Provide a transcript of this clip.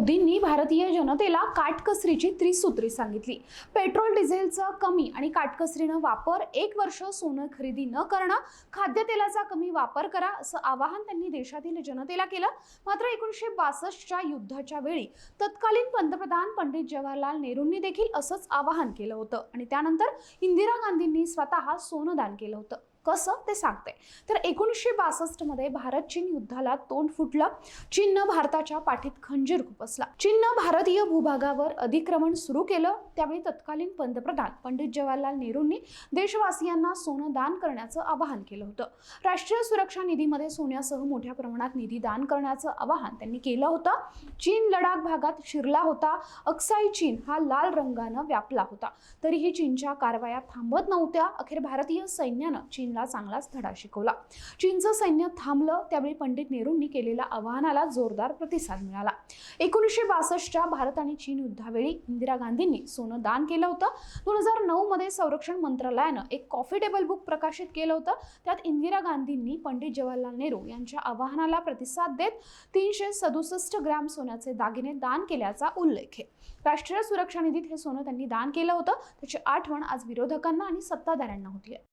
मोदींनी भारतीय जनतेला काटकसरीची त्रिसूत्री सांगितली। पेट्रोल डिझेलचा कमी आणि काटकसरीनं वापर, 1 वर्ष सोनं खरेदी न करणं, खाद्यतेलाचा कमी वापर करा असं आवाहन त्यांनी देशातील जनतेला केलं। मात्र 1962च्या युद्धाच्या वेळी तत्कालीन पंतप्रधान पंडित जवाहरलाल नेहरूंनी देखील असंच आवाहन केलं होतं आणि त्यानंतर इंदिरा गांधींनी स्वतः सोनं दान केलं होतं। कसं ते सांगते। तर 1962 मध्ये भारत चीन युद्धाला तोंड फुटलं। चीननं भारताच्या पाठीत खंजीर खुपसला। चीननं भारतीय भूभागावर अधिक्रमण सुरू केलं। त्यावेळी तत्कालीन पंतप्रधान पंडित जवाहरलाल नेहरूंनी देशवासियांना सोनं दान करण्याचं आवाहन केलं होतं। राष्ट्रीय सुरक्षा निधीमध्ये सोन्यासह मोठ्या प्रमाणात निधी दान करण्याचं आवाहन त्यांनी केलं होतं। चीन लडाख भागात शिरला होता। अक्साई चीन हा लाल रंगानं व्यापला होता। तरीही चीनच्या कारवाया थांबत नव्हत्या। अखेर भारतीय सैन्यानं चीनला चांगलाच धडा शिकवला। चीनचं सैन्य थांबलं। त्यावेळी पंडित नेहरूंनी केलेल्या आवाहनाला जोरदार प्रतिसाद मिळाला। 1962च्या भारत आणि चीन युद्धावेळी इंदिरा गांधींनी सोनं दान केलं होतं। 2009 मध्ये संरक्षण मंत्रालयानं एक कॉफी टेबल बुक प्रकाशित केलं होतं। त्यात इंदिरा गांधींनी पंडित जवाहरलाल नेहरू यांच्या आवाहनाला प्रतिसाद देत 367 ग्रॅम सोन्याचे दागिने दान केल्याचा उल्लेख आहे। राष्ट्रीय सुरक्षा निधीत हे सोनं त्यांनी दान केलं होतं। त्याची आठवण आज विरोधकांना आणि सत्ताधाऱ्यांना होती आहे।